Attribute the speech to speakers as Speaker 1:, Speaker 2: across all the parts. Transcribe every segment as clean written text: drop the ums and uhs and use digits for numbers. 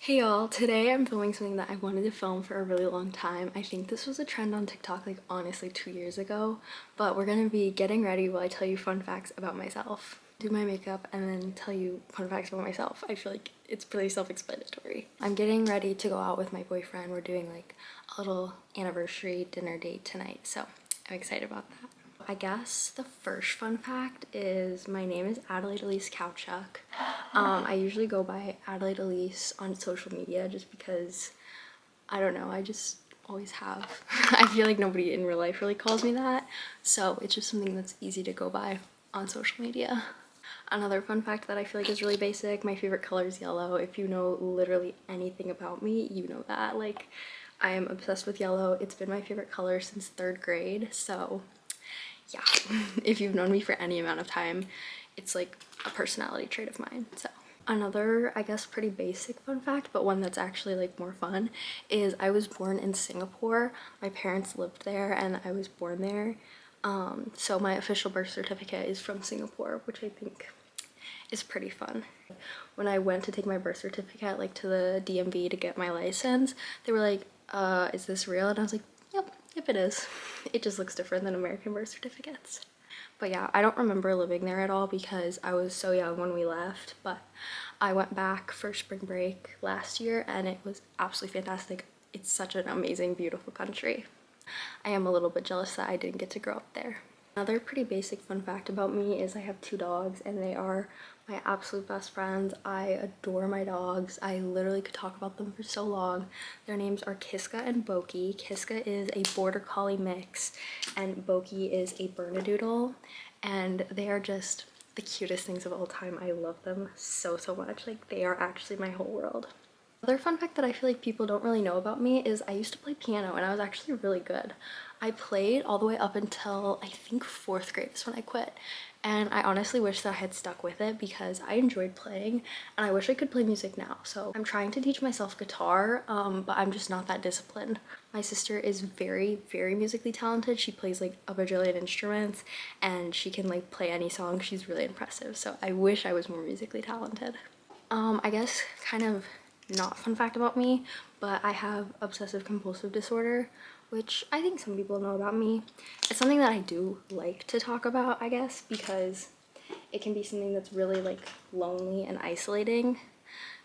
Speaker 1: Hey y'all, today I'm filming something that I wanted to film for a really long time. I think this was a trend on TikTok like honestly 2 years ago, but we're gonna be getting ready while I tell you fun facts about myself. Do my makeup and then tell you fun facts about myself. I feel like it's pretty self-explanatory. I'm getting ready to go out with my boyfriend. We're doing like a little anniversary dinner date tonight, so I'm excited about that. I guess the first fun fact is my name is Adelaide Elise Kowchuk. I usually go by Adelaide Elise on social media just because, I don't know, I just always have. I feel like nobody in real life really calls me that, so it's just something that's easy to go by on social media. Another fun fact that I feel like is really basic, my favorite color is yellow. If you know literally anything about me, you know that. Like, I am obsessed with yellow. It's been my favorite color since 3rd grade, so yeah, if you've known me for any amount of time, it's like a personality trait of mine. So another, I guess, pretty basic fun fact, but one that's actually like more fun, is I was born in Singapore. My parents lived there and I was born there. So my official birth certificate is from Singapore, which I think is pretty fun. When I went to take my birth certificate like to the DMV to get my license, they were like, is this real? And I was like, yep, it is. It just looks different than American birth certificates. But yeah, I don't remember living there at all because I was so young when we left, but I went back for spring break last year and it was absolutely fantastic. It's such an amazing, beautiful country. I am a little bit jealous that I didn't get to grow up there. Another pretty basic fun fact about me is I have 2 dogs and they are my absolute best friends. I adore my dogs. I literally could talk about them for so long. Their names are Kiska and Boki. Kiska is a border collie mix and Boki is a Bernedoodle, and they are just the cutest things of all time. I love them so much. Like, they are actually my whole world. Another fun fact that I feel like people don't really know about me is I used to play piano and I was actually really good. I played all the way up until I think 4th grade is when I quit. And I honestly wish that I had stuck with it because I enjoyed playing and I wish I could play music now. So I'm trying to teach myself guitar, but I'm just not that disciplined. My sister is very musically talented. She plays like a bajillion instruments and she can like play any song. She's really impressive. So I wish I was more musically talented. I guess kind of not fun fact about me, but I have obsessive compulsive disorder, which I think some people know about me. It's something that I do like to talk about, I guess, because it can be something that's really like lonely and isolating.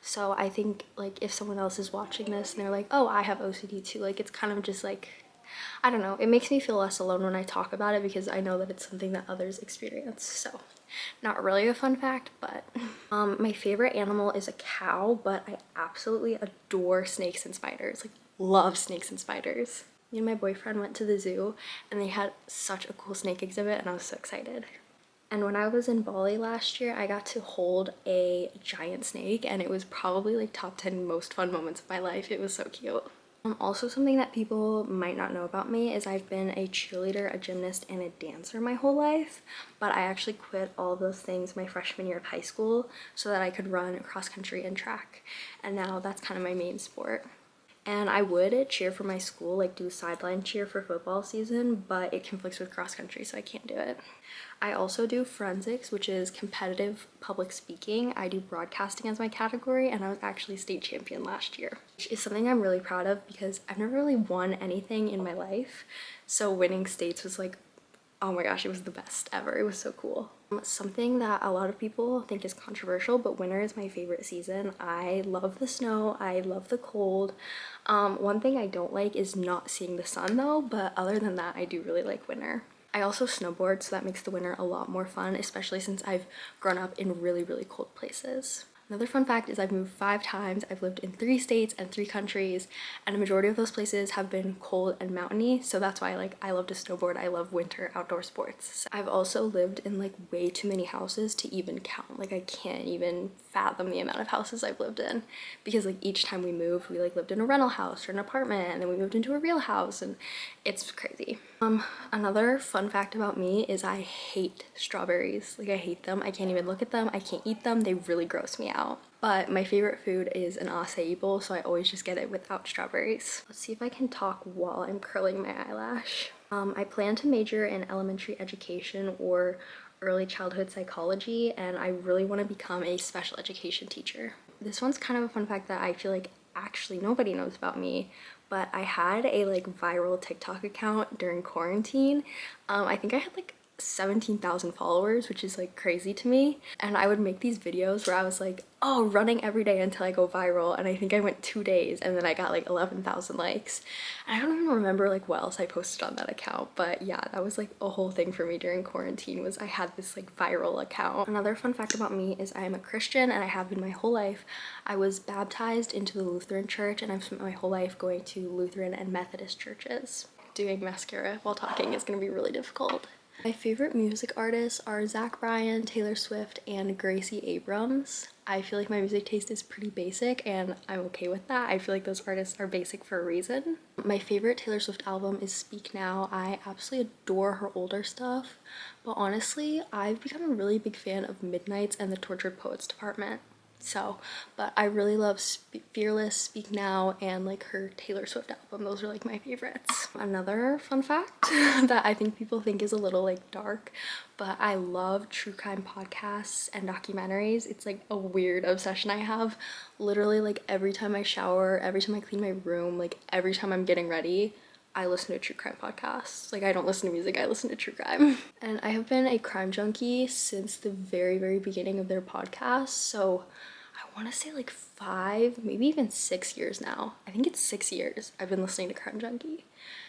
Speaker 1: So I think like if someone else is watching this and they're like, oh, I have OCD too, like it's kind of just like, I don't know, it makes me feel less alone when I talk about it because I know that it's something that others experience. So not really a fun fact, but my favorite animal is a cow, but I absolutely adore snakes and spiders. Like, love snakes and spiders. Me and my boyfriend went to the zoo and they had such a cool snake exhibit and I was so excited. And when I was in Bali last year, I got to hold a giant snake and it was probably like top 10 most fun moments of my life. It was so cute. Also, something that people might not know about me is I've been a cheerleader, a gymnast, and a dancer my whole life, but I actually quit all of those things my freshman year of high school so that I could run cross country and track, and now that's kind of my main sport. And I would cheer for my school, like do sideline cheer for football season, but it conflicts with cross country, so I can't do it. I also do forensics, which is competitive public speaking. I do broadcasting as my category, and I was actually state champion last year, which is something I'm really proud of because I've never really won anything in my life. So winning states was like, oh my gosh, it was the best ever. It was so cool. Something that a lot of people think is controversial, but winter is my favorite season. I love the snow, I love the cold. One thing I don't like is not seeing the sun though, but other than that, I do really like winter. I also snowboard, so that makes the winter a lot more fun, especially since I've grown up in really cold places. Another fun fact is I've moved 5 times. I've lived in 3 states and 3 countries, and a majority of those places have been cold and mountainy, so that's why like I love to snowboard. I love winter outdoor sports. So I've also lived in like way too many houses to even count. Like, I can't even fathom the amount of houses I've lived in because like each time we moved, we like lived in a rental house or an apartment, and then we moved into a real house, and it's crazy. Another fun fact about me is I hate strawberries. Like, I hate them. I can't even look at them. I can't eat them. They really gross me out. But my favorite food is an acai bowl, so I always just get it without strawberries. Let's see if I can talk while I'm curling my eyelash. I plan to major in elementary education or early childhood psychology, and I really want to become a special education teacher. this one's kind of a fun fact that I feel like actually nobody knows about me, but I had a like viral TikTok account during quarantine. I think I had like 17,000 followers, which is like crazy to me. And I would make these videos where I was like, oh, running every day until I go viral. And I think I went 2 days and then I got like 11,000 likes. And I don't even remember like what else I posted on that account. But yeah, that was like a whole thing for me during quarantine, was I had this like viral account. Another fun fact about me is I am a Christian, and I have been my whole life. I was baptized into the Lutheran church, and I've spent my whole life going to Lutheran and Methodist churches. Doing mascara while talking is gonna be really difficult. My favorite music artists are Zach Bryan, Taylor Swift, and Gracie Abrams. I feel like my music taste is pretty basic, and I'm okay with that. I feel like those artists are basic for a reason. My favorite Taylor Swift album is Speak Now. I absolutely adore her older stuff, but honestly, I've become a really big fan of Midnight's and the Tortured Poets Department. So, but I really love Fearless, Speak Now, and like her Taylor Swift album. Those are like my favorites. Another fun fact that I think people think is a little like dark, but I love true crime podcasts and documentaries. It's like a weird obsession I have. Literally like every time I shower, every time I clean my room, like every time I'm getting ready, I listen to true crime podcasts. Like, I don't listen to music, I listen to true crime. And I have been a crime junkie since the very beginning of their podcast. So I want to say like 5, maybe even 6 years now. I think it's 6 years I've been listening to Crime Junkie.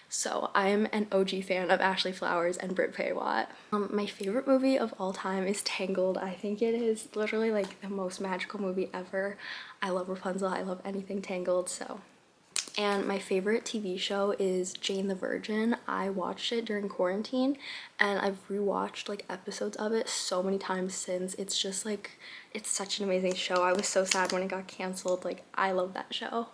Speaker 1: So I'm an OG fan of Ashley Flowers and Britt Watt. My favorite movie of all time is Tangled. I think it is literally like the most magical movie ever. I love Rapunzel, I love anything Tangled, so. And my favorite TV show is Jane the Virgin. I watched it during quarantine, and I've rewatched like episodes of it so many times since. It's just like, it's such an amazing show. I was so sad when it got canceled. Like, I love that show.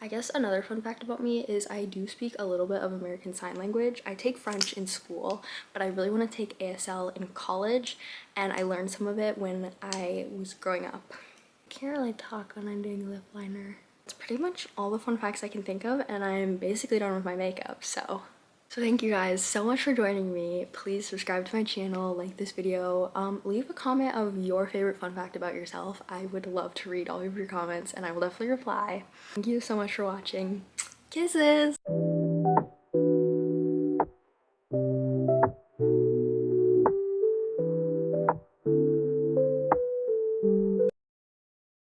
Speaker 1: I guess another fun fact about me is I do speak a little bit of American Sign Language. I take French in school, but I really want to take ASL in college, and I learned some of it when I was growing up. I can't really talk when I'm doing lip liner. It's pretty much all the fun facts I can think of, and I'm basically done with my makeup, so thank you guys so much for joining me. Please subscribe to my channel, like this video, leave a comment of your favorite fun fact about yourself. I would love to read all of your comments, and I will definitely reply. Thank you so much for watching. Kisses!